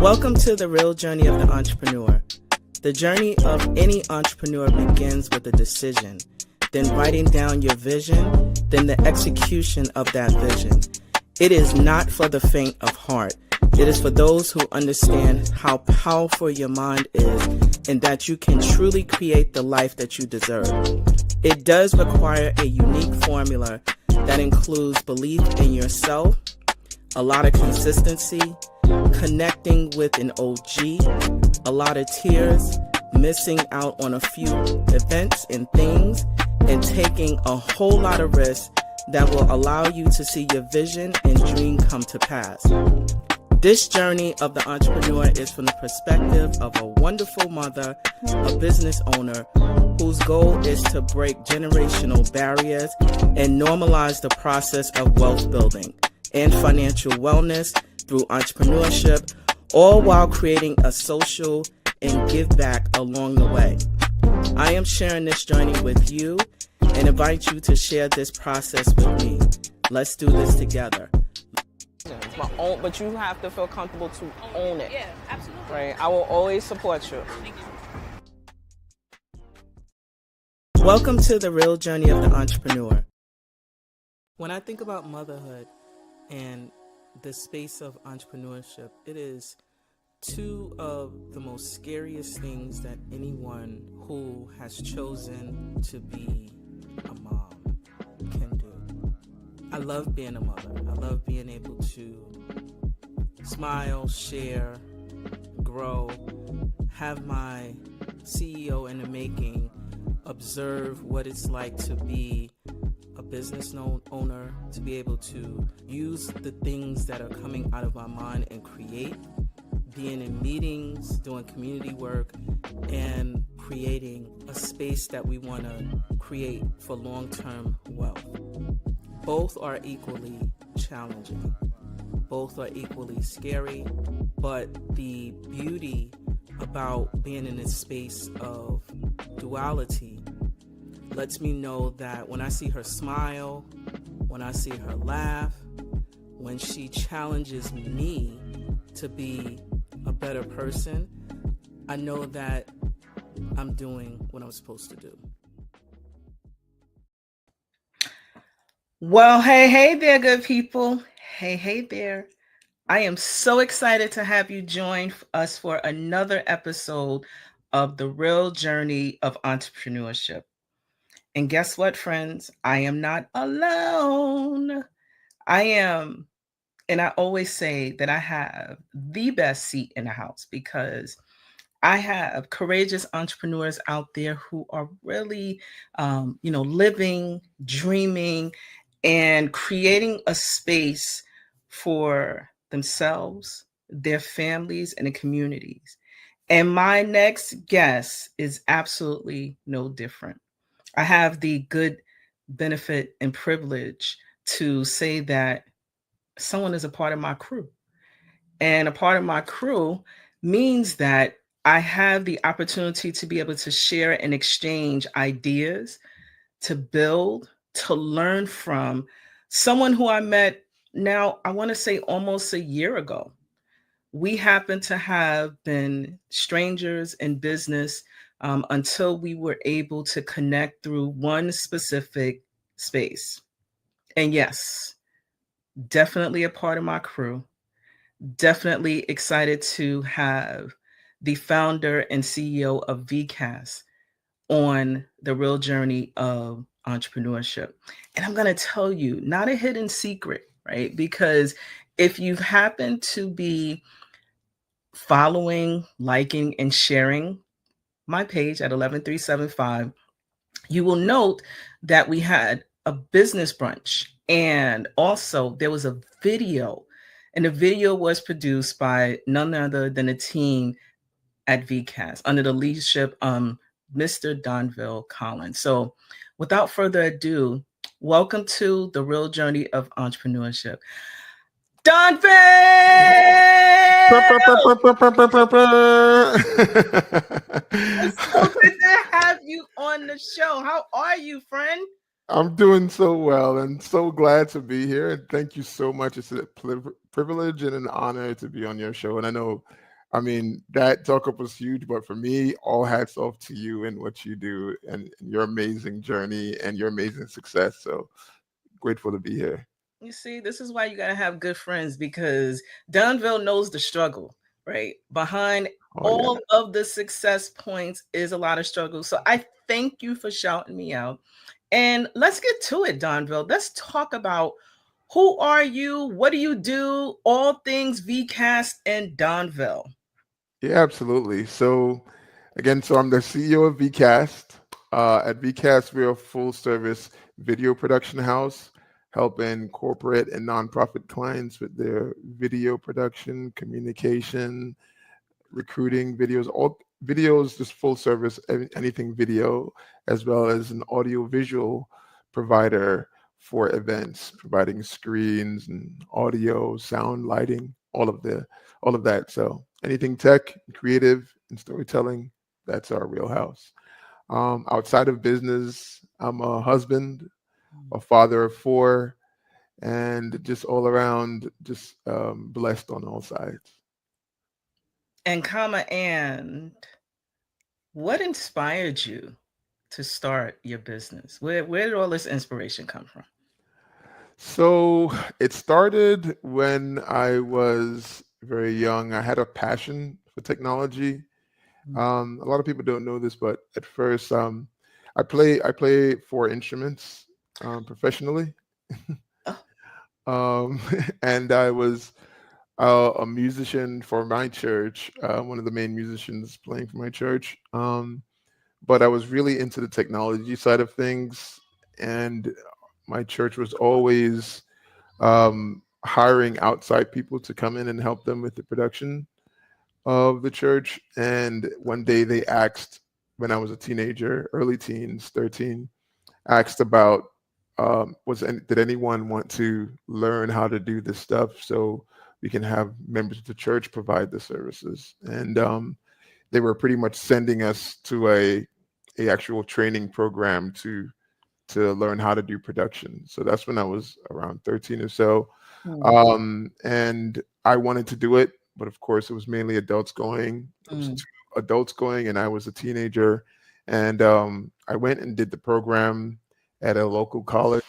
Welcome to the real journey of the entrepreneur. The journey of any entrepreneur begins with a decision, then writing down your vision, then the execution of that vision. It is not for the faint of heart. It is for those who understand how powerful your mind is and that you can truly create the life that you deserve. It does require a unique formula that includes belief in yourself, a lot of consistency, connecting with an OG, a lot of tears, missing out on a few events and things, and taking a whole lot of risks that will allow you to see your vision and dream come to pass. This journey of the entrepreneur is from the perspective of a wonderful mother, a business owner, whose goal is to break generational barriers and normalize the process of wealth building and financial wellness through entrepreneurship, all while creating a social and give back along the way. I am sharing this journey with you and invite you to share this process with me. Let's do this together. It's my own, but you have to feel comfortable to own it. Yeah, absolutely. Right? I will always support you. Thank you. Welcome to the real journey of the entrepreneur. When I think about motherhood and the space of entrepreneurship, it is two of the most scariest things that anyone who has chosen to be a mom can do. I love being a mother. I love being able to smile, share, grow, have my CEO in the making, observe what it's like to be a business owner, to be able to use the things that are coming out of my mind and create, being in meetings, doing community work, and creating a space that we want to create for long-term wealth. Both are equally challenging. Both are equally scary, but the beauty about being in this space of duality lets me know that when I see her smile, when I see her laugh, when she challenges me to be a better person, I know that I'm doing what I'm supposed to do. Well, hey there, good people. Hey there. I am so excited to have you join us for another episode of The Real Journey of Entrepreneurship. And guess what, friends? I am not alone. And I always say that I have the best seat in the house because I have courageous entrepreneurs out there who are really, living, dreaming, and creating a space for themselves, their families, and the communities. And my next guest is absolutely no different. I have the good benefit and privilege to say that someone is a part of my crew. And a part of my crew means that I have the opportunity to be able to share and exchange ideas, to build, to learn from someone who I met now, I want to say almost a year ago. We happen to have been strangers in business until we were able to connect through one specific space. And yes, definitely a part of my crew. Definitely excited to have the founder and CEO of VeeKast on the real journey of entrepreneurship. And I'm going to tell you, not a hidden secret, right? Because if you happen to be following, liking, and sharing my page at 11375, you will note that we had a business brunch. And also there was a video, and the video was produced by none other than a team at VeeKast under the leadership of Mr. Donvil Collins. So without further ado, welcome to the real journey of entrepreneurship. Donvil! It's so good to have you on the show. How are you, friend? I'm doing so well and so glad to be here. And thank you so much. It's a privilege and an honor to be on your show. And I know I mean, that talk up was huge, but for me, all hats off to you and what you do and your amazing journey and your amazing success. So grateful to be here. You see, this is why you got to have good friends because Donville knows the struggle, right? Behind Oh yeah. all of the success points is a lot of struggle. So I thank you for shouting me out. And let's get to it, Donville. Let's talk about who are you? What do you do? All things VeeKast and Donville. Yeah, absolutely. So again, so I'm the CEO of VeeKast. At VeeKast, we're a full service video production house helping corporate and nonprofit clients with their video production, communication, recruiting videos, all videos, just full service, anything video, as well as an audio visual provider for events, providing screens and audio, sound, lighting, all of that. So anything tech, creative, and storytelling, that's our wheelhouse. Outside of business, I'm a husband, a father of four, and just all around, just blessed on all sides. And what inspired you to start your business? Where did all this inspiration come from? So it started when I was very young. I had a passion for technology. A lot of people don't know this, but at first, I play four instruments professionally, Oh, and I was a musician for my church, one of the main musicians playing for my church. But I was really into the technology side of things, and my church was always hiring outside people to come in and help them with the production of the church. And one day they asked, when I was a teenager, early teens, 13, asked about did anyone want to learn how to do this stuff so we can have members of the church provide the services. And they were pretty much sending us to a actual training program to learn how to do production. So that's when I was around 13 or so. mm, And I wanted to do it, but of course it was mainly adults going. It was mm, two adults going, and I was a teenager. And I went and did the program at a local college,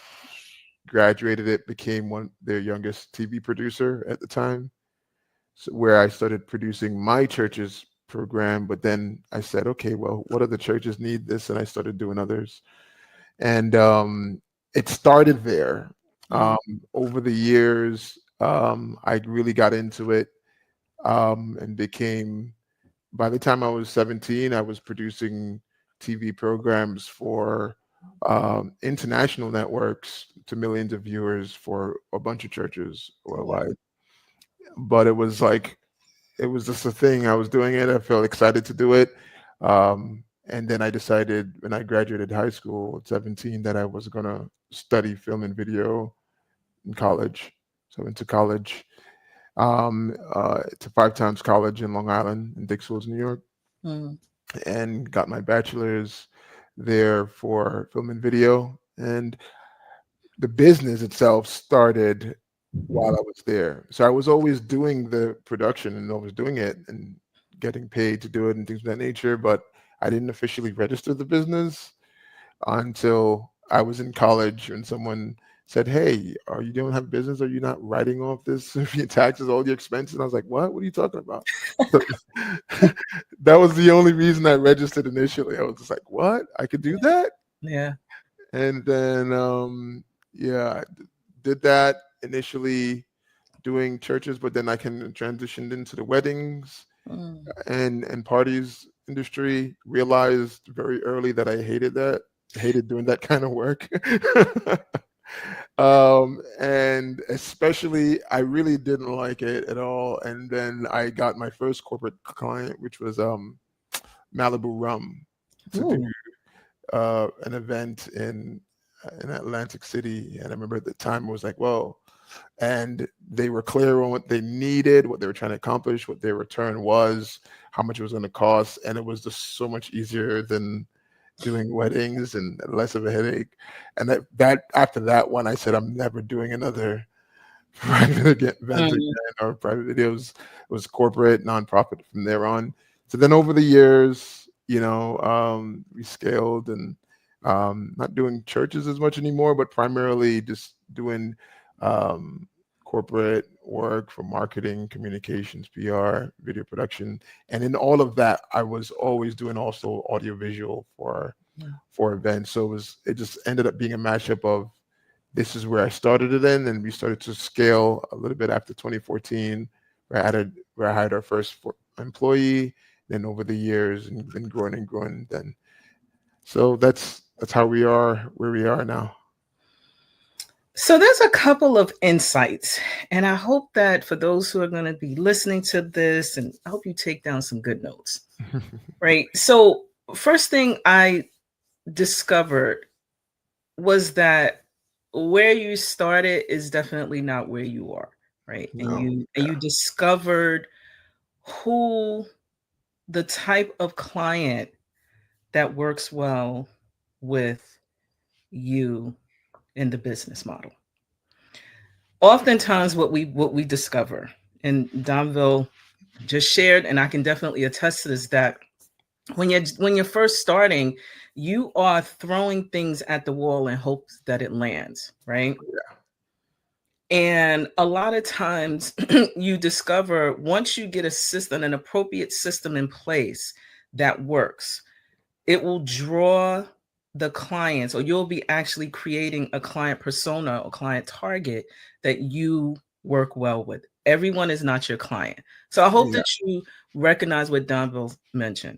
graduated it, became one their youngest TV producer at the time. So where I started producing my church's program, but then I said, okay, well, what other churches need this? And I started doing others. And it started there. mm. Over the years, I really got into it and became, by the time I was 17, I was producing TV programs for international networks to millions of viewers for a bunch of churches Wow. worldwide. But it was like, it was just a thing. I was doing it. I felt excited to do it. And then I decided when I graduated high school at 17 that I was going to study film and video in college. So I went to college, to Five Times College in Long Island in Dixwells, New York, Mm, and got my bachelor's there for film and video. And the business itself started while I was there. So I was always doing the production and always doing it and getting paid to do it and things of that nature. But I didn't officially register the business until I was in college and someone said, "Hey, are you don't have a business? Are you not writing off this your taxes, all your expenses?" And I was like, "What? What are you talking about?" So that was the only reason I registered initially. I was just like, "What? I could do that?" yeah. And then yeah, did that initially doing churches, but then I can transitioned into the weddings Mm, and parties industry. Realized very early that I hated that, hated doing that kind of work. And especially, I really didn't like it at all. And then I got my first corporate client, which was Malibu Rum, to do ooh, an event in Atlantic City. And I remember at the time I was like, whoa. And they were clear on what they needed, what they were trying to accomplish, what their return was, how much it was going to cost. And it was just so much easier than doing weddings and less of a headache. And that after that one, I said, I'm never doing another. events Mm. again, or private videos. It was corporate, nonprofit from there on. So then over the years, we scaled and not doing churches as much anymore, but primarily just doing um, corporate work for marketing, communications, PR, video production, and in all of that, I was always doing also audiovisual for events. So it just ended up being a mashup of this is where I started it in, and we started to scale a little bit after 2014, where I had our first employee. Then over the years, and been growing and growing. Then so that's how we are where we are now. So there's a couple of insights, and I hope that for those who are going to be listening to this, and I hope you take down some good notes. Right. So first thing I discovered was that where you started is definitely not where you are, right? And No, you discovered who the type of client that works well with you in the business model. Oftentimes what we discover, and Donville just shared, and I can definitely attest to this, that when you're first starting, you are throwing things at the wall in hopes that it lands, right? And a lot of times you discover once you get a system, an appropriate system in place that works, it will draw the clients, or you'll be actually creating a client persona or client target that you work well with. Everyone is not your client. So I hope yeah, that you recognize what Donville mentioned.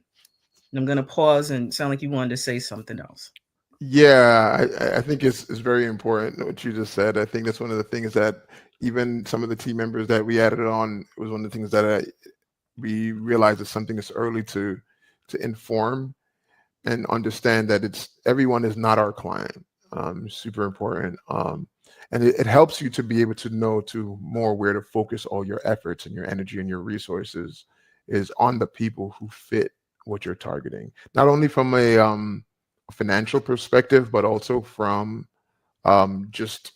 I'm going to pause and sound like you wanted to say something else. yeah. I think it's very important what you just said. I think that's one of the things that even some of the team members that we added on was one of the things that we realized is something that's early to inform and understand that it's everyone is not our client. Super important. And it helps you to be able to know to more where to focus all your efforts and your energy and your resources is on the people who fit what you're targeting. Not only from a financial perspective, but also from just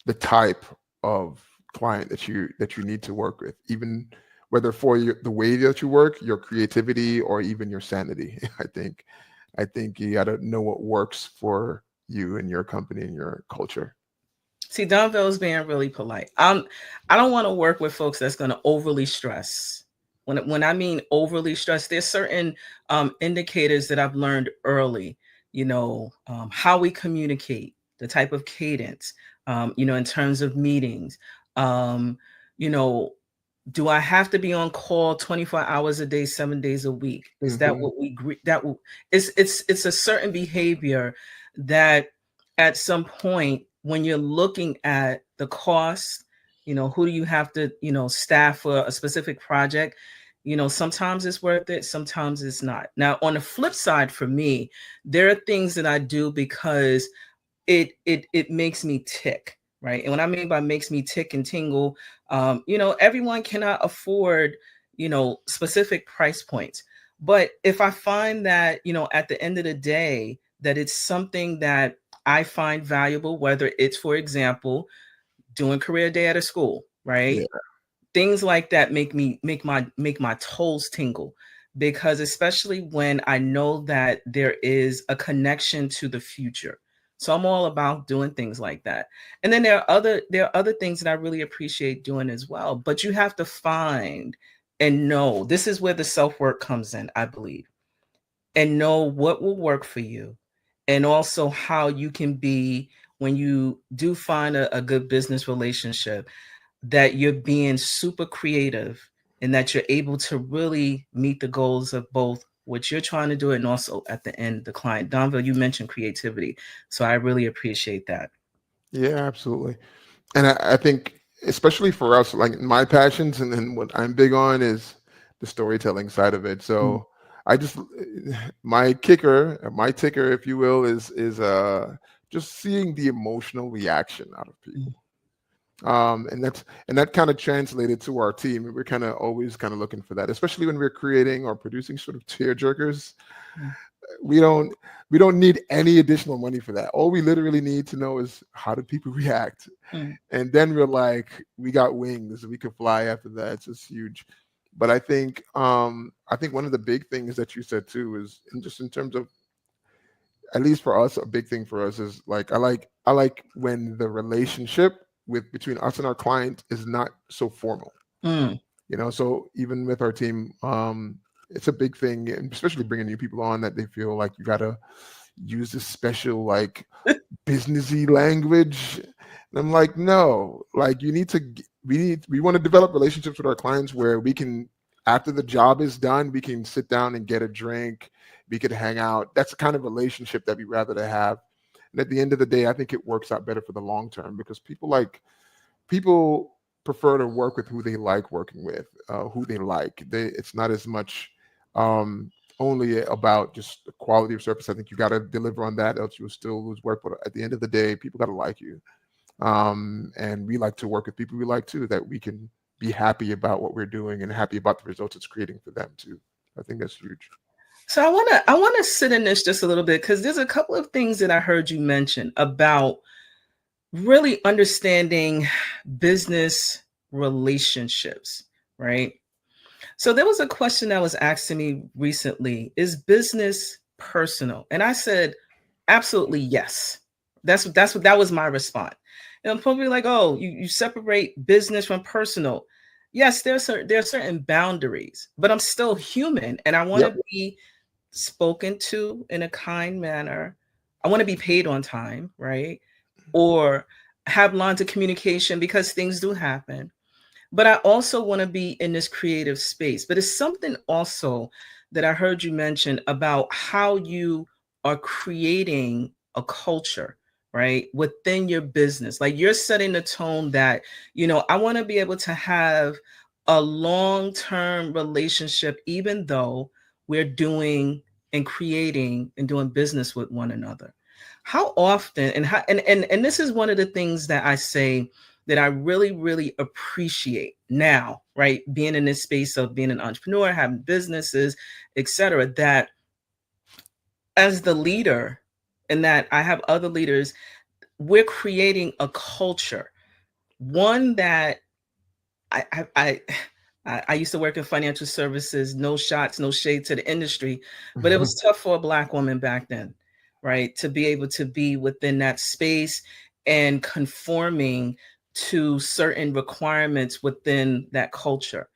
the type of client that you need to work with, even whether for the way that you work, your creativity, or even your sanity. I think you got to know what works for you and your company and your culture. See, Donville's being really polite. I don't want to work with folks that's going to overly stress. When I mean overly stress, there's certain indicators that I've learned early. How we communicate, the type of cadence. In terms of meetings. Um, you know, do I have to be on call 24 hours a day, 7 days a week? Is that Hmm. what we agree? It's a certain behavior that at some point when you're looking at the cost, who do you have to, staff for a specific project? Sometimes it's worth it, sometimes it's not. Now, on the flip side, for me, there are things that I do because it makes me tick, right? And what I mean by makes me tick and tingle, everyone cannot afford specific price points, but if I find that at the end of the day that it's something that I find valuable, whether it's, for example, doing career day at a school, right? Yeah, Things like that make my toes tingle, because especially when I know that there is a connection to the future. So I'm all about doing things like that. And then there are other things that I really appreciate doing as well, but you have to find and know, this is where the self-work comes in, I believe, and know what will work for you, and also how you can be, when you do find a good business relationship, that you're being super creative and that you're able to really meet the goals of both what you're trying to do and also at the end the client. Donville, you mentioned creativity, so I really appreciate that. yeah, absolutely. And I think especially for us, like my passions and then what I'm big on is the storytelling side of it. Mm, So I just my kicker, my ticker, if you will, is just seeing the emotional reaction out of mm, people. And that kind of translated to our team. We're kind of always kind of looking for that, especially when we're creating or producing sort of tear jerkers. mm. we don't we don't need any additional money for that. All we literally need to know is how do people react, Mm, and then we're like, we got wings, we could fly after that. It's just huge. But I think one of the big things that you said too is just in terms of, at least for us, a big thing for us is like, I like when the relationship with between us and our client is not so formal. mm. So even with our team, it's a big thing, and especially bringing new people on, that they feel like you gotta use this special like businessy language. And I'm like, no, like you need to we want to develop relationships with our clients where we can, after the job is done, we can sit down and get a drink, we could hang out. That's the kind of relationship that we rather to have. And at the end of the day, I think it works out better for the long term, because people prefer to work with who they like working with, who they like. It's not as much only about just the quality of service. I think you got to deliver on that, else you'll still lose work. But at the end of the day, people got to like you. And we like to work with people we like too, that we can be happy about what we're doing and happy about the results it's creating for them too. I think that's huge. So I wanna sit in this just a little bit because there's a couple of things that I heard you mention about really understanding business relationships, right? So there was a question that was asked to me recently: is business personal? And I said, absolutely yes. That's what that was my response. And I'm probably like, oh, you separate business from personal. Yes, there are certain boundaries, but I'm still human and I want to Yep. be spoken to in a kind manner. I want to be paid on time, right? Or have lines of communication because things do happen. But I also want to be in this creative space. But it's something also that I heard you mention about how you are creating a culture, right? Within your business. Like you're setting the tone that, I want to be able to have a long-term relationship, even though we're doing and creating and doing business with one another. How often and this is one of the things that I say that I really, really appreciate now, right? Being in this space of being an entrepreneur, having businesses, etc. That as the leader, and that I have other leaders, we're creating a culture, one that I I I, I used to work in financial services. No shots, no shade to the industry, but it was tough for a Black woman back then, right? To be able to be within that space and conforming to certain requirements within that culture.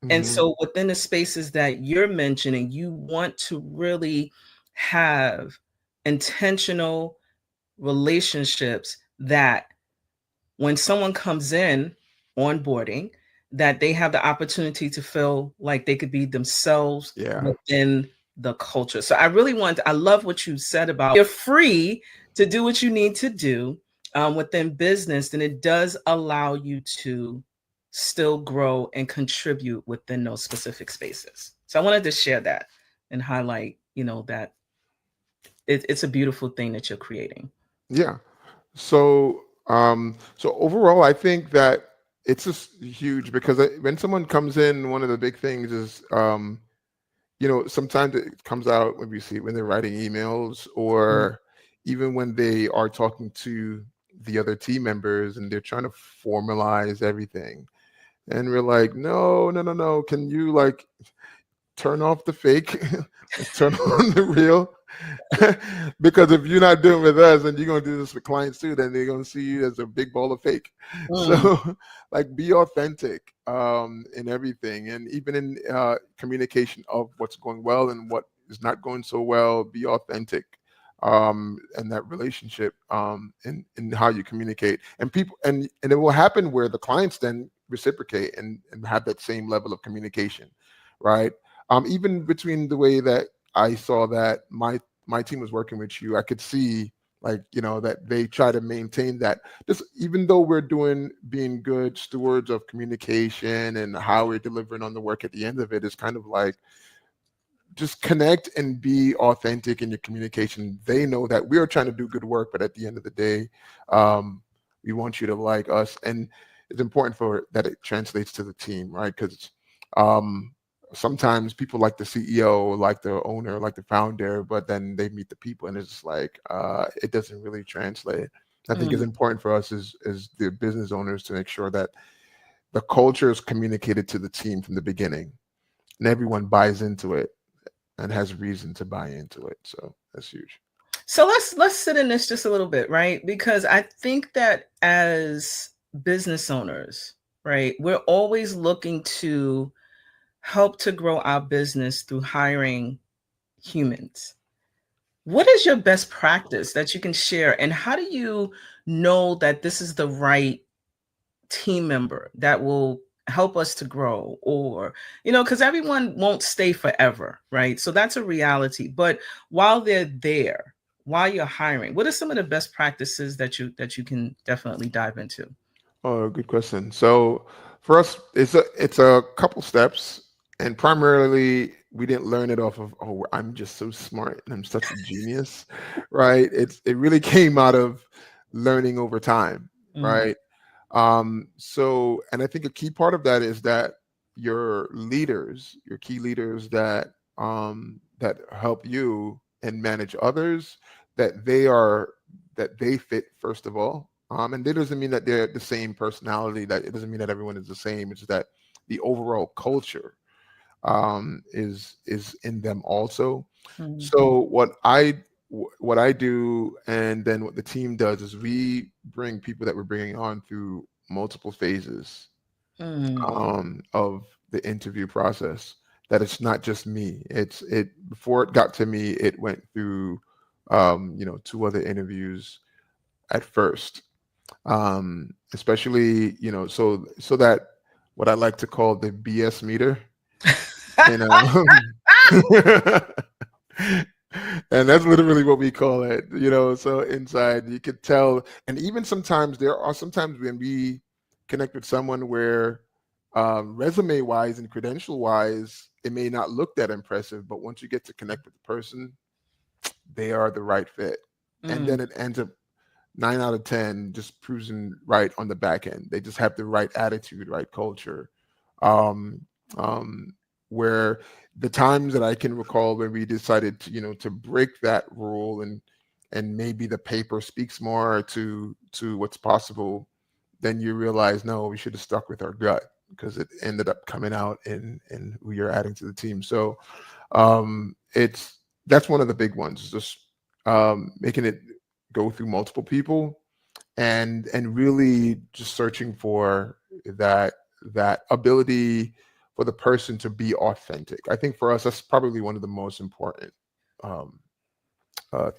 And Hmm. so within the spaces that you're mentioning, you want to really have intentional relationships that when someone comes in onboarding, that they have the opportunity to feel like they could be themselves Yeah. within the culture. So I love what you said about you're free to do what you need to do within business, then it does allow you to still grow and contribute within those specific spaces. So I wanted to share that and highlight, that it's a beautiful thing that you're creating. Yeah. So overall, I think that it's just huge, because when someone comes in, one of the big things is, sometimes it comes out when we see when they're writing emails, Mm, or even when they are talking to the other team members and they're trying to formalize everything. And we're like, no, no, no, no. Can you like turn off the fake? Let's turn on the real. Because if you're not doing it with us and you're gonna do this with clients too, then they're gonna see you as a big ball of fake. mm, So like be authentic in everything, and even in communication of what's going well and what is not going so well, be authentic. And that relationship, in how you communicate, and people, and it will happen where the clients then reciprocate and have that same level of communication, right? Even between the way that I saw that my team was working with you, I could see, like, that they try to maintain that, just even though we're being good stewards of communication and how we're delivering on the work, at the end of it is kind of like, just connect and be authentic in your communication. They know that we are trying to do good work, but at the end of the day, we want you to like us, and it's important for that it translates to the team, right? Because um, sometimes people like the CEO, like the owner, like the founder, but then they meet the people and it's just like it doesn't really translate. I think it's Mm. important for us as the business owners to make sure that the culture is communicated to the team from the beginning and everyone buys into it and has reason to buy into it. So that's huge. So let's sit in this just a little bit, right? Because I think that as business owners, right, we're always looking to help to grow our business through hiring humans. What is your best practice that you can share, and how do you know that this is the right team member that will help us to grow? Or, because everyone won't stay forever, right? So that's a reality. But while they're there, while you're hiring, what are some of the best practices that you can definitely dive into? Oh, good question. So for us, it's a couple steps, and primarily we didn't learn it off of, oh, I'm just so smart and I'm such a genius, right? It really came out of learning over time, Mm, right? So, and I think a key part of that is that your leaders, your key leaders that help you and manage others, that they are that they fit first of all. And that doesn't mean that they're the same personality. That it doesn't mean that everyone is the same. It's just that the overall culture is in them also. mm, So what I do, and then what the team does, is we bring people that we're bringing on through multiple phases mm. of the interview process. That it's not just me. It before it got to me, it went through two other interviews at first, especially so that what I like to call the BS meter, you know. And that's literally what we call it. So inside you could tell, and even sometimes there are sometimes when we connect with someone where resume wise and credential wise it may not look that impressive, but once you get to connect with the person, they are the right fit. And Mm, then it ends up 9 out of 10 just proven right on the back end. They just have the right attitude, right culture. Um, um, where the times that I can recall when we decided to break that rule, and maybe the paper speaks more to what's possible, then you realize, no, we should have stuck with our gut because it ended up coming out in who you're adding to the team. So it's that's one of the big ones, just making it go through multiple people, and really just searching for that ability for the person to be authentic. I think for us, that's probably one of the most important um,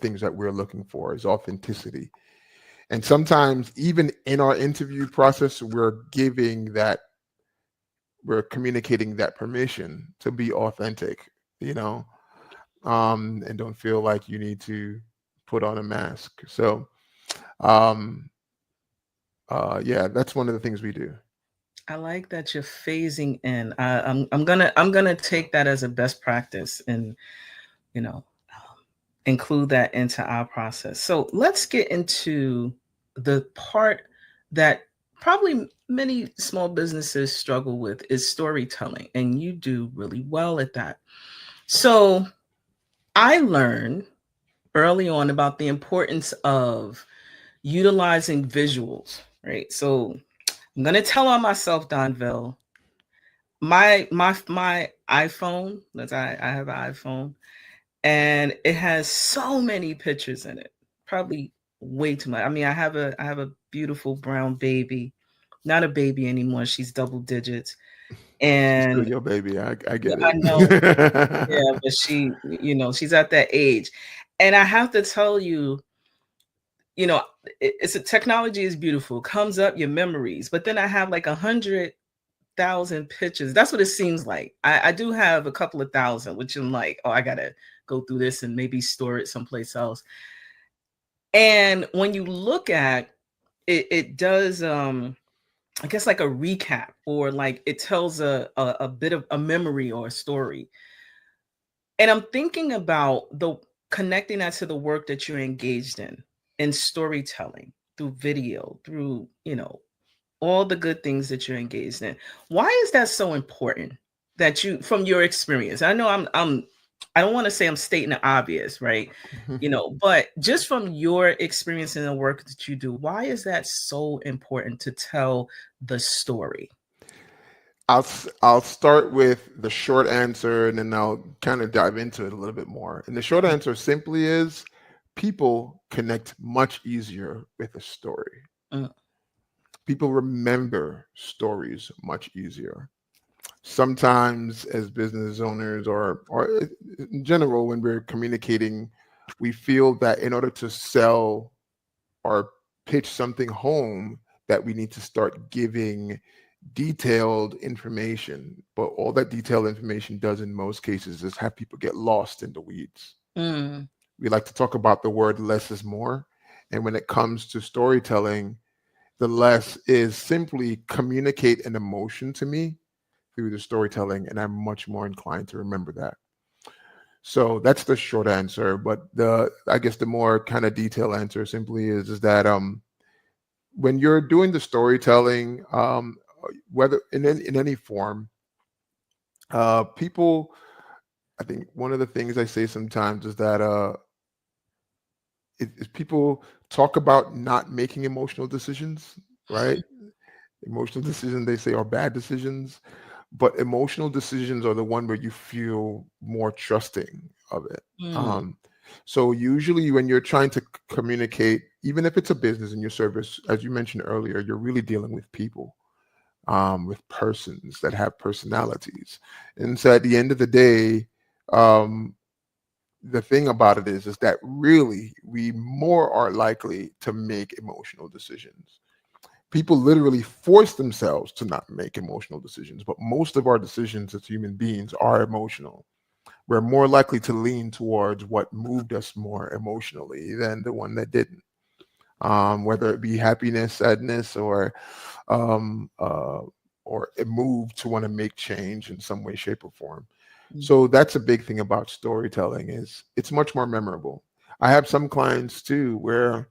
things that we're looking for is authenticity. And sometimes, even in our interview process, we're communicating that permission to be authentic, you know, and don't feel like you need to put on a mask. So, um, yeah, that's one of the things we do. I like that you're phasing in. I'm gonna take that as a best practice, and you know include that into our process. So let's get into the part that probably many small businesses struggle with is storytelling, and you do really well at that. So I learned early on about the importance of utilizing visuals, right? So I'm gonna tell on myself, Donville. My iPhone, I have an iPhone, and it has so many pictures in it. Probably way too much. I mean, I have a beautiful brown baby, not a baby anymore. She's double digits, She's still and your baby. I yeah, get I know, it. yeah, but she's at that age, and I have to tell you, you know, it's a technology is beautiful. Comes up your memories, but then I have like 100,000 pictures. That's what it seems like. I do have a couple of thousand, which I'm like, oh, I gotta go through this and maybe store it someplace else. And when you look at it, it does I guess like a recap, or like it tells a bit of a memory or a story. And I'm thinking about the connecting that to the work that you're engaged in storytelling through video, through, all the good things that you're engaged in. Why is that so important? that you, from your experience? I know I don't want to say I'm stating the obvious, right? But just from your experience in the work that you do, why is that so important to tell the story? I'll start with the short answer and then I'll kind of dive into it a little bit more. And the short answer simply is people connect much easier with a story. Mm, People remember stories much easier. Sometimes as business owners or in general when we're communicating, we feel that in order to sell or pitch something home that we need to start giving detailed information. But all that detailed information does in most cases is have people get lost in the weeds. mm, We like to talk about the word less is more. And when it comes to storytelling, the less is simply communicate an emotion to me through the storytelling. And I'm much more inclined to remember that. So that's the short answer. But I guess the more kind of detailed answer simply is that when you're doing the storytelling, whether in any form, people, I think one of the things I say sometimes is that is people talk about not making emotional decisions, right? Emotional decisions they say are bad decisions, but emotional decisions are the one where you feel more trusting of it. mm, Um, so usually when you're trying to communicate, even if it's a business in your service, as you mentioned earlier, you're really dealing with people, with persons that have personalities. And so at the end of the day, um, the thing about it is that really we more are likely to make emotional decisions. People literally force themselves to not make emotional decisions, but most of our decisions as human beings are emotional. We're more likely to lean towards what moved us more emotionally than the one that didn't, whether it be happiness, sadness, um, uh, or a move to want to make change in some way, shape, or form. mm, So that's a big thing about storytelling is it's much more memorable. I have some clients too where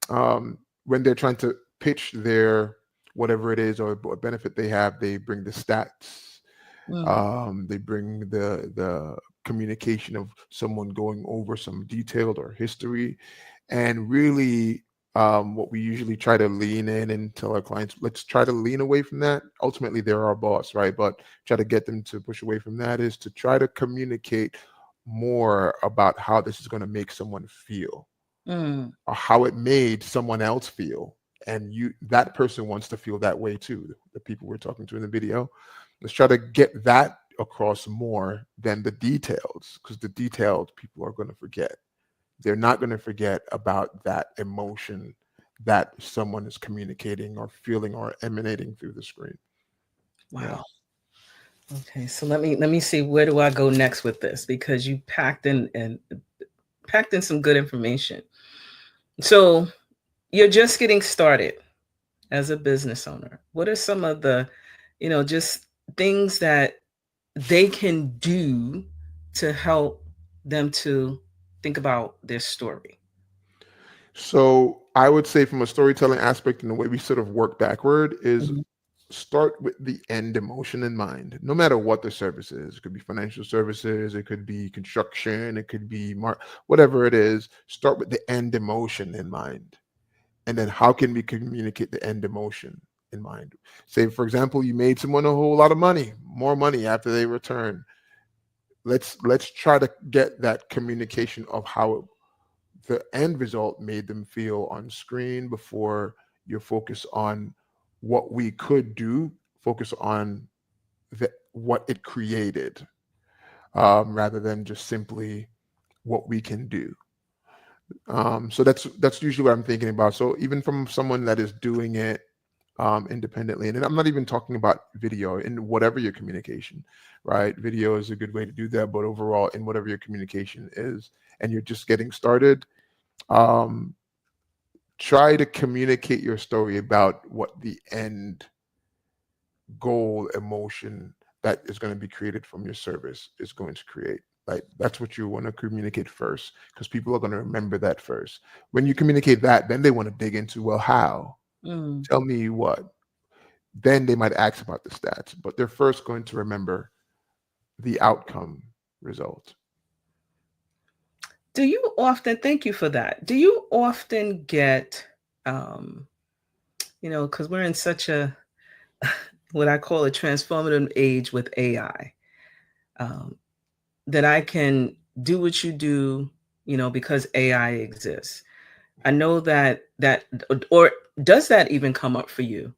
when they're trying to pitch their whatever it is or what benefit they have, they bring the stats. mm, They bring the communication of someone going over some detailed or history, and really what we usually try to lean in and tell our clients, let's try to lean away from that. Ultimately, they're our boss, right? But try to get them to push away from that is to try to communicate more about how this is going to make someone feel mm. or how it made someone else feel. And that person wants to feel that way too. The people we're talking to in the video. Let's try to get that across more than the details, because the detailed people are going to forget. They're not going to forget about that emotion that someone is communicating or feeling or emanating through the screen. Yeah. Wow. Okay, so let me see, where do I go next with this, because you packed in some good information. So you're just getting started as a business owner. What are some of the, just things that they can do to help them to think about their story? So I would say from a storytelling aspect and the way we sort of work backward is Mhm. start with the end emotion in mind, no matter what the service is. It could be financial services, it could be construction, it could be whatever it is. Start with the end emotion in mind. And then how can we communicate the end emotion in mind? Say, for example, you made someone a whole lot of money, more money after they return. Let's try to get that communication of how the end result made them feel on screen before you focus on what we could do, focus on what it created, rather than just simply what we can do. So that's usually what I'm thinking about. So even from someone that is doing it independently, and I'm not even talking about video in whatever your communication, right? Video is a good way to do that, but overall, in whatever your communication is, and you're just getting started, um, try to communicate your story about what the end goal emotion that is going to be created from your service is going to create. Like that's what you want to communicate first, because people are going to remember that first. When you communicate that, then they want to dig into, well, how? Mm, Tell me what. Then they might ask about the stats, but they're first going to remember the outcome result. Do you often, thank you for that. Do you often get, um, because we're in such a, what I call a transformative age with AI, um, that I can do what you do, because AI exists. I know that, or does that even come up for you,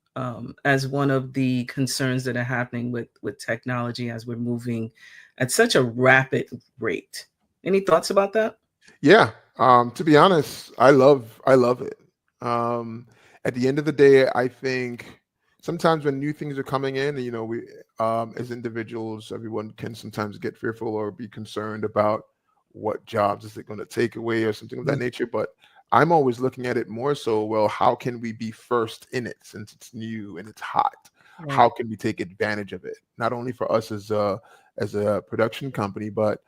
as one of the concerns that are happening with technology as we're moving at such a rapid rate? Any thoughts about that? Yeah. To be honest, I love it. Um, at the end of the day, I think sometimes when new things are coming in, we as individuals, everyone can sometimes get fearful or be concerned about what jobs is it going to take away or something of that Mm, nature. But I'm always looking at it more so, well, how can we be first in it since it's new and it's hot? right. How can we take advantage of it? Not only for us as a production company, but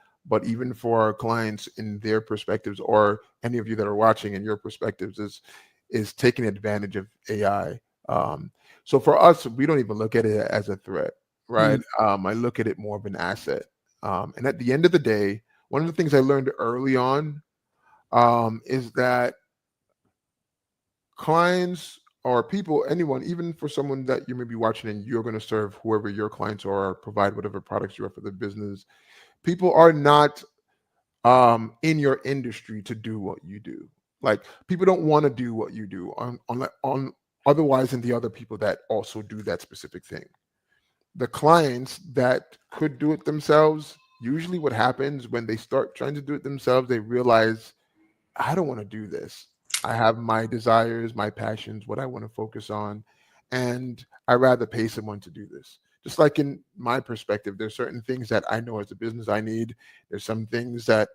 even for our clients in their perspectives, or any of you that are watching in your perspectives, is taking advantage of AI. So for us, we don't even look at it as a threat, right? Mm, I look at it more of an asset. And at the end of the day, one of the things I learned early on, is that clients or people, anyone, even for someone that you may be watching and you're going to serve whoever your clients are, or provide whatever products you are for the business, people are not in your industry to do what you do. Like, people don't want to do what you do on otherwise than the other people that also do that specific thing. The clients that could do it themselves, usually what happens when they start trying to do it themselves, they realize, I don't want to do this. I have my desires, my passions, what I want to focus on, and I rather pay someone to do this. Just like in my perspective, there's certain things that I know as a business I need. There's some things that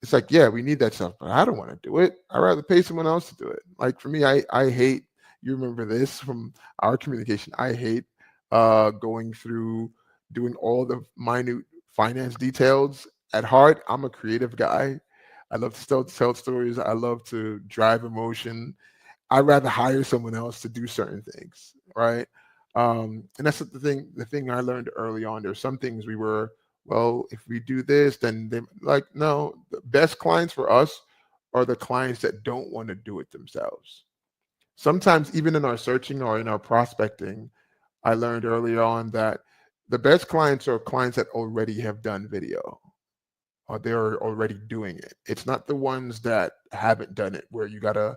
it's like, yeah, we need that stuff, but I don't want to do it. I'd rather pay someone else to do it. Like for me, I hate, you remember this from our communication. I hate going through doing all the minute finance details. At heart, I'm a creative guy. I love to tell stories. I love to drive emotion. I'd rather hire someone else to do certain things, right? And that's the thing I learned early on. There's some things we were, well, if we do this, then they like, no, the best clients for us are the clients that don't want to do it themselves. Sometimes even in our searching or in our prospecting, I learned early on that the best clients are clients that already have done video, or they're already doing it. It's not the ones that haven't done it where you gotta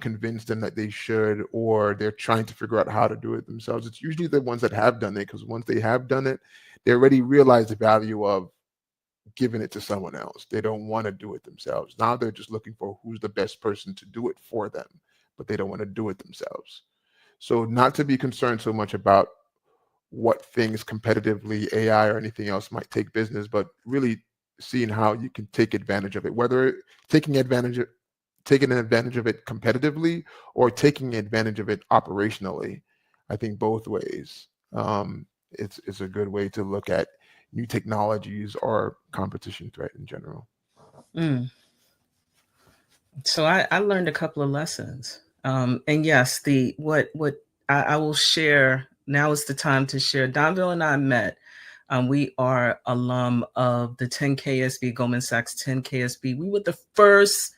convince them that they should, or they're trying to figure out how to do it themselves. It's usually the ones that have done it, because once they have done it, they already realize the value of giving it to someone else. They don't want to do it themselves. Now they're just looking for who's the best person to do it for them, but they don't want to do it themselves. So, not to be concerned so much about what things competitively, AI or anything else might take business, but really seeing how you can take advantage of it, whether taking advantage of taking advantage of it competitively or taking advantage of it operationally. I think both ways. It's a good way to look at new technologies or competition threat in general. mm. So I learned a couple of lessons. And yes, the what I will share now is the time to share. Donvil and I met. We are alum of the 10 KSB, Goldman Sachs 10 KSB. We were the first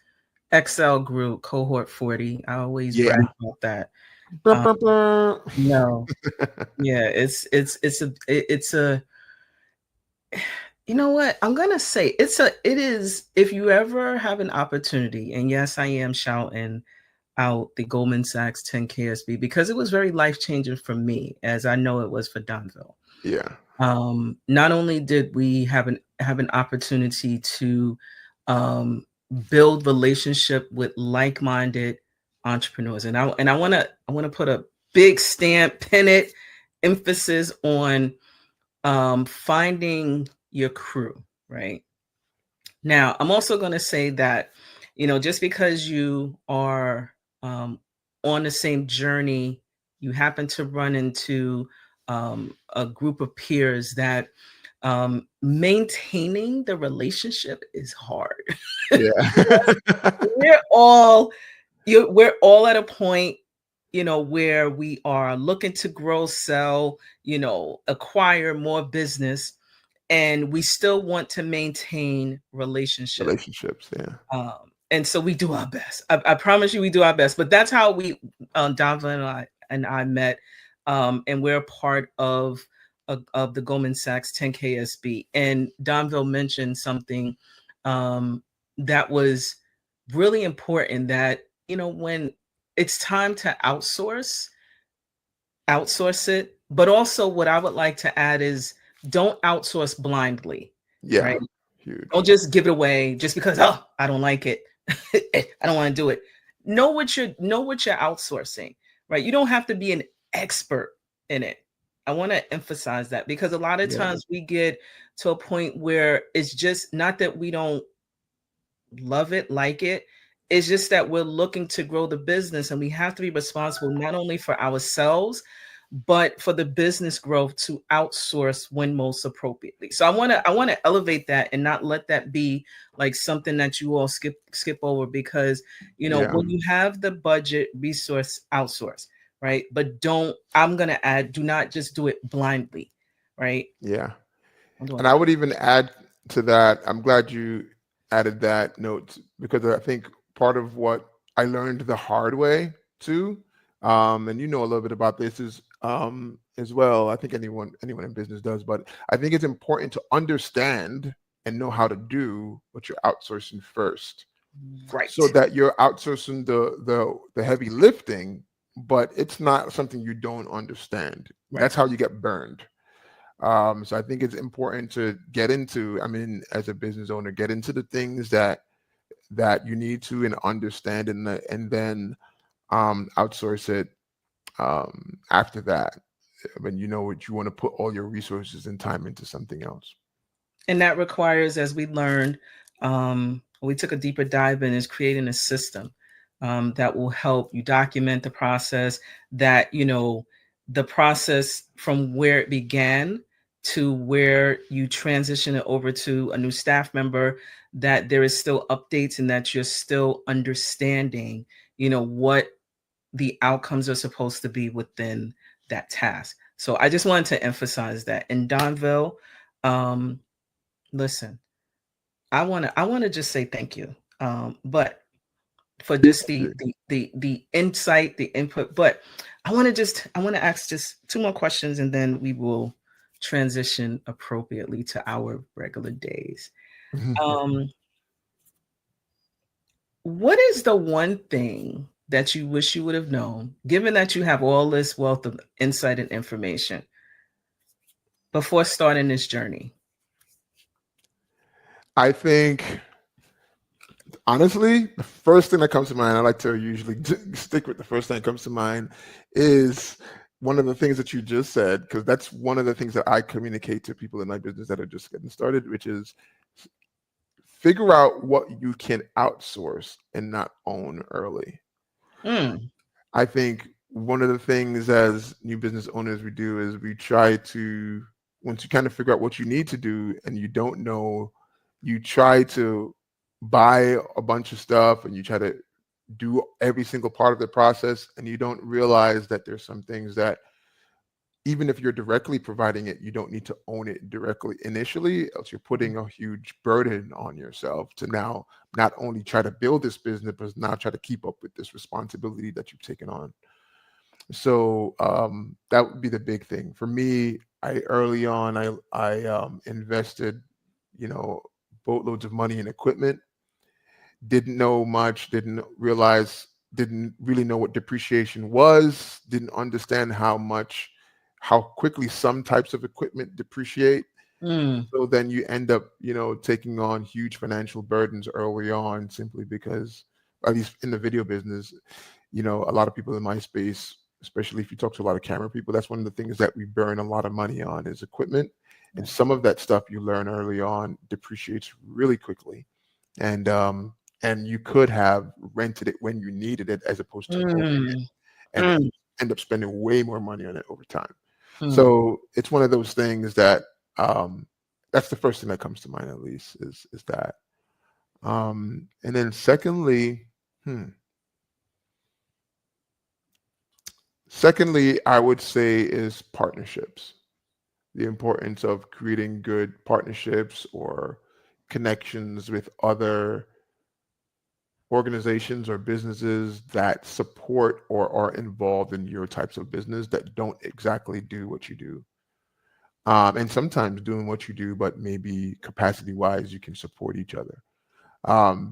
XL group, cohort 40. I always Yeah. brag about that. Brr, Um, brr, brr. no, yeah, it's a you know what? I'm gonna say it is, if you ever have an opportunity, and yes, I am shouting out the Goldman Sachs 10 KSB because it was very life changing for me, as I know it was for Donville. Yeah. Not only did we have an opportunity to um, build relationship with like-minded entrepreneurs, and I want to put a big stamp, pin it, emphasis on finding your crew, right? Now, I'm also going to say that, just because you are um, on the same journey, you happen to run into a group of peers that maintaining the relationship is hard. Yeah. we're all we're all at a point. where we are looking to grow, sell, acquire more business, and we still want to maintain relationship. Relationships, yeah. Um, and so we do our best. I promise you, we do our best. But that's how we, Donvil and I met, and we're part of the Goldman Sachs 10KSB. And Donvil mentioned something um, that was really important. That when it's time to outsource it. But also, what I would like to add is don't outsource blindly, Yeah, right? Don't huge. just give it away just because I don't like it. I don't want to do it. Know what you're outsourcing, right? You don't have to be an expert in it. I want to emphasize that because a lot of Yeah, times we get to a point where it's just not that we don't love it, like it. It's just that we're looking to grow the business and we have to be responsible not only for ourselves, but for the business growth to outsource when most appropriately. So I want to elevate that and not let that be like something that you all skip over because yeah, when you have the budget resource outsource, right? But I'm gonna add, do not just do it blindly, right? yeah. I'm doing And I that. would even add to that. I'm glad you added that note because I think part of what I learned the hard way too, and you know a little bit about this is as well. I think anyone in business does, but I think it's important to understand and know how to do what you're outsourcing first, so Right. that you're outsourcing the heavy lifting, but it's not something you don't understand. Right. That's how you get burned. So I think it's important to get into, I mean, as a business owner, get into the things that you need to and understand, and then outsource it after that when you know what you want to put all your resources and time into something else. And that requires, as we learned, we took a deeper dive in, is creating a system that will help you document the process, that the process from where it began to where you transition it over to a new staff member, that there is still updates and that you're still understanding what the outcomes are supposed to be within that task. So I just wanted to emphasize that. In Donville, um, listen, I want to just say thank you. But for just Yeah. the insight, the input. But I want to ask just two more questions, and then we will transition appropriately to our regular days. Um, what is the one thing that you wish you would have known, given that you have all this wealth of insight and information before starting this journey? I think honestly, the first thing that comes to mind, I like to usually stick with the first thing that comes to mind, is one of the things that you just said, because that's one of the things that I communicate to people in my business that are just getting started, which is figure out what you can outsource and not own early. Mm, I think one of the things as new business owners we do is we try to, once you kind of figure out what you need to do and you don't know, you try to buy a bunch of stuff and you try to do every single part of the process, and you don't realize that there's some things that even if you're directly providing it, you don't need to own it directly initially, else you're putting a huge burden on yourself to now not only try to build this business, but now try to keep up with this responsibility that you've taken on. So that would be the big thing for me. I early on, I invested, you know, boatloads of money in equipment. Didn't know much. Didn't realize. Didn't really know what depreciation was. Didn't understand how quickly some types of equipment depreciate. mm, So then you end up, you know, taking on huge financial burdens early on simply because, at least in the video business, you know, a lot of people in my space, especially if you talk to a lot of camera people, that's one of the things that we burn a lot of money on is equipment. And some of that stuff you learn early on depreciates really quickly. And you could have rented it when you needed it as opposed to owning it mm, and mm, end up spending way more money on it over time. mm. So it's one of those things that um, that's the first thing that comes to mind, at least, is that. And then secondly, hmm, Secondly, I would say is partnerships. The importance of creating good partnerships or connections with other organizations or businesses that support or are involved in your types of business that don't exactly do what you do. And sometimes doing what you do, but maybe capacity wise, you can support each other.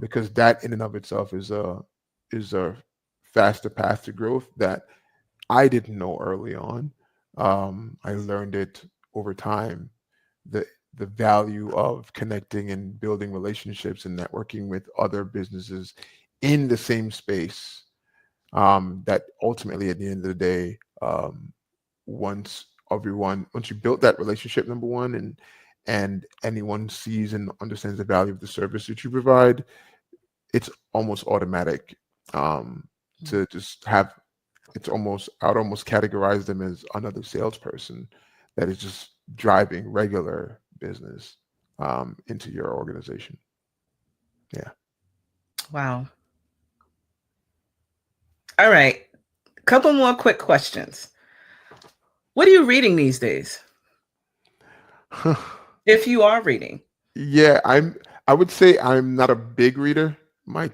Because that in and of itself is a faster path to growth that I didn't know early on. I learned it over time. The the value of connecting and building relationships and networking with other businesses in the same space. That ultimately, at the end of the day, once you built that relationship, number one, and anyone sees and understands the value of the service that you provide, it's almost automatic to just have it's almost I'd almost categorize them as another salesperson that is just driving regular business into your organization. Yeah. Wow. All right. Couple more quick questions. What are you reading these days? If you are reading. Yeah, I would say I'm not a big reader. My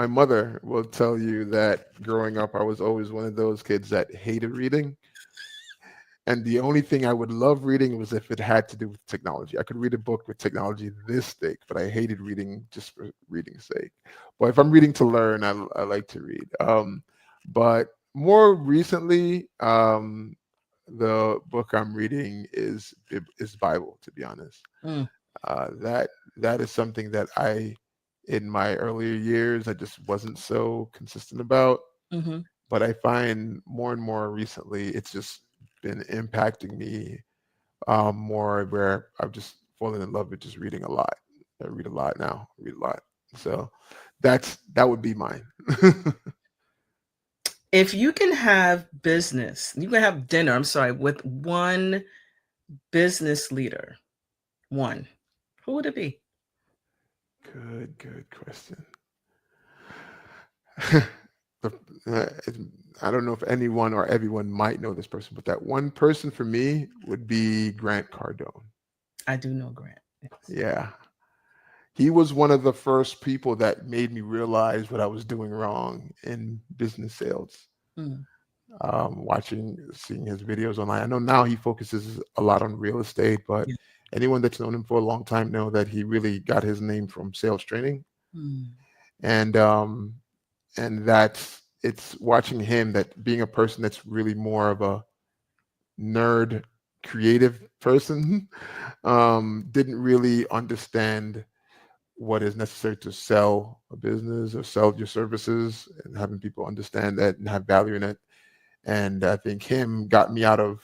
mother will tell you that growing up I was always one of those kids that hated reading. And the only thing I would love reading was if it had to do with technology. I could read a book with technology this thick, but I hated reading just for reading's sake. But if I'm reading to learn, I like to read. But more recently, the book I'm reading is Bible. To be honest, Mm, that is something that in my earlier years, I just wasn't so consistent about. hmm But I find more and more recently, it's just been impacting me more where I've just fallen in love with just reading a lot. I read a lot now. I read a lot. So that would be mine. If you can have business, you can have dinner, I'm sorry, with one business leader, one, who would it be? Good question. The, it- I don't know if anyone or everyone might know this person, but that one person for me would be Grant Cardone. I do know Grant. Yes. Yeah. He was one of the first people that made me realize what I was doing wrong in business sales. Mm, Seeing his videos online. I know now he focuses a lot on real estate, but yeah. anyone that's known him for a long time know that he really got his name from sales training, Mm, and that's it's watching him that being a person that's really more of a nerd, creative person, didn't really understand what is necessary to sell a business or sell your services, and having people understand that and have value in it. And I think he got me out of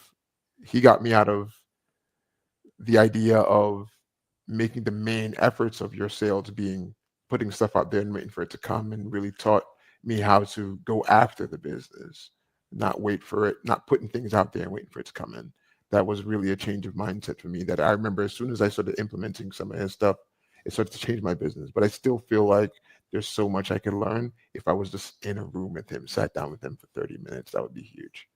the idea of making the main efforts of your sales being putting stuff out there and waiting for it to come, and really taught me how to go after the business, not wait for it, not putting things out there and waiting for it to come in. That was really a change of mindset for me that I remember as soon as I started implementing some of his stuff, it started to change my business. But I still feel like there's so much I could learn if I was just in a room with him, sat down with him for 30 minutes. That would be huge.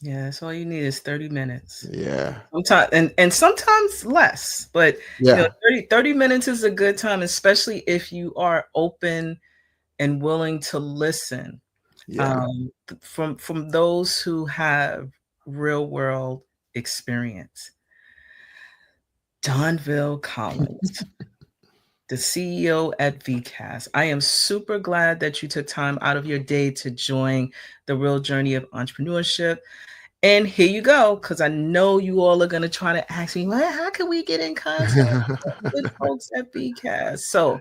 yeah, that's all you need is 30 minutes. Yeah. Sometimes and sometimes less, but Yeah. 30 minutes is a good time, especially if you are open and willing to listen Yeah. from those who have real world experience. Donvil Collins, the CEO at VeeKast. I am super glad that you took time out of your day to join the real journey of entrepreneurship. And here you go, because I know you all are going to try to ask me, well, how can we get in contact with folks at VeeKast? So,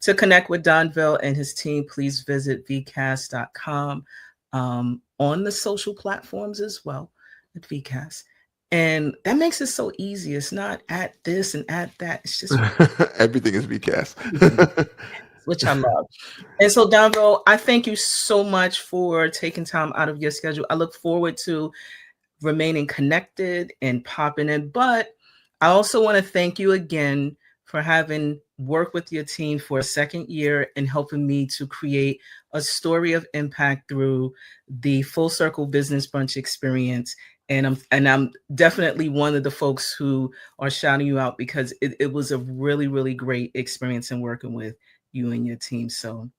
to connect with Donville and his team, please visit VeeKast.com, on the social platforms as well at VeeKast. And that makes it so easy. It's not at this and at that. It's just Everything is VCast. everything, which I love. And so, Donville, I thank you so much for taking time out of your schedule. I look forward to remaining connected and popping in. But I also want to thank you again for having work with your team for a second year in helping me to create a story of impact through the Full Circle Business Brunch experience. And I'm definitely one of the folks who are shouting you out because it was a really, really great experience in working with you and your team. So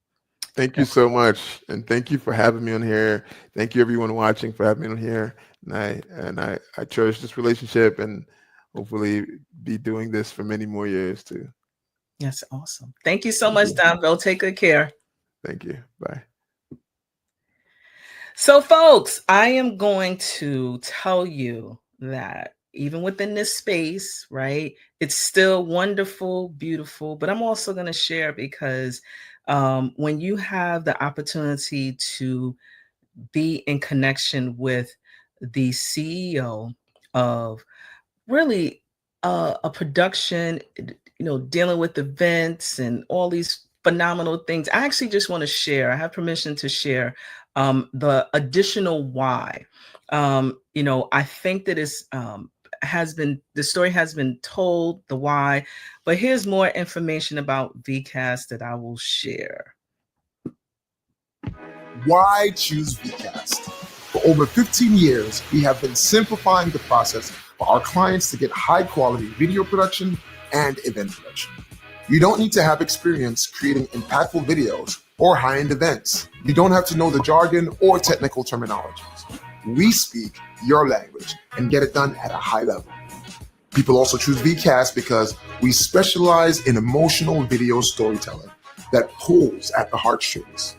Thank you that's so much, and thank you for having me on here. Thank you, everyone watching, for having me on here. And I cherish this relationship, and hopefully be doing this for many more years too. that's awesome. Thank you so Thank much, you. Donvil. Take good care. Thank you. Bye. So, folks, I am going to tell you that even within this space, right, it's still wonderful, beautiful, but I'm also going to share because when you have the opportunity to be in connection with the CEO of really a production, dealing with events and all these phenomenal things. I actually just want to share. I have permission to share the additional why. I think that the story has been told, the why, but here's more information about VeeKast that I will share. Why choose VeeKast? For over 15 years, we have been simplifying the process for our clients to get high quality video production and event production. You don't need to have experience creating impactful videos or high-end events. You don't have to know the jargon or technical terminologies. We speak your language and get it done at a high level. People also choose VeeKast because we specialize in emotional video storytelling that pulls at the heartstrings.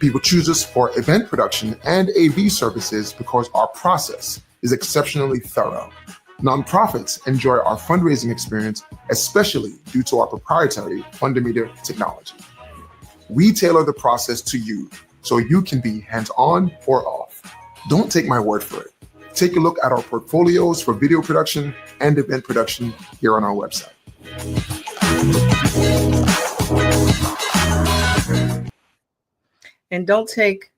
People choose us for event production and AV services because our process is exceptionally thorough. Nonprofits enjoy our fundraising experience, especially due to our proprietary Fundometer technology. We tailor the process to you so you can be hands-on or off. Don't take my word for it. Take a look at our portfolios for video production and event production here on our website. And don't take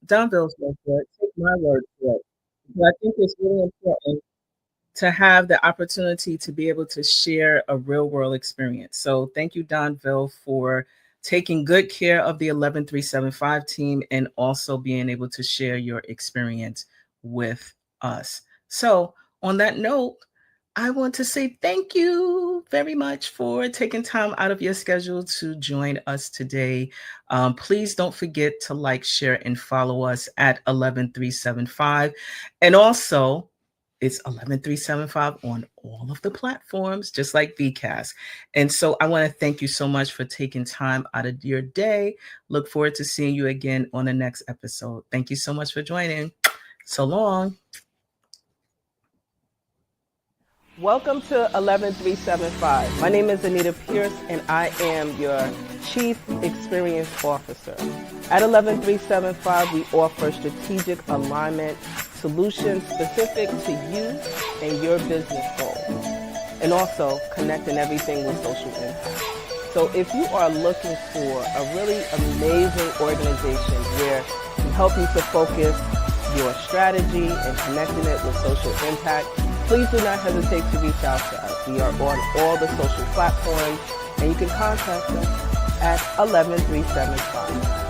Donville's word for it, take my word for it. But I think it's really important to have the opportunity to be able to share a real world experience. So thank you, Donville, for taking good care of the 11375 team and also being able to share your experience with us. So on that note, I want to say thank you very much for taking time out of your schedule to join us today. Please don't forget to like, share, and follow us at 11375. And also, it's 11375 on all of the platforms, just like VeeKast. And so I want to thank you so much for taking time out of your day. Look forward to seeing you again on the next episode. Thank you so much for joining. So long. Welcome to 11375. My name is Anita Pierce, and I am your Chief Experience Officer. At 11375, we offer strategic alignment solutions specific to you and your business goals, and also connecting everything with social impact. So if you are looking for a really amazing organization where we help you to focus your strategy and connecting it with social impact, please do not hesitate to reach out to us. We are on all the social platforms, and you can contact us at 11375.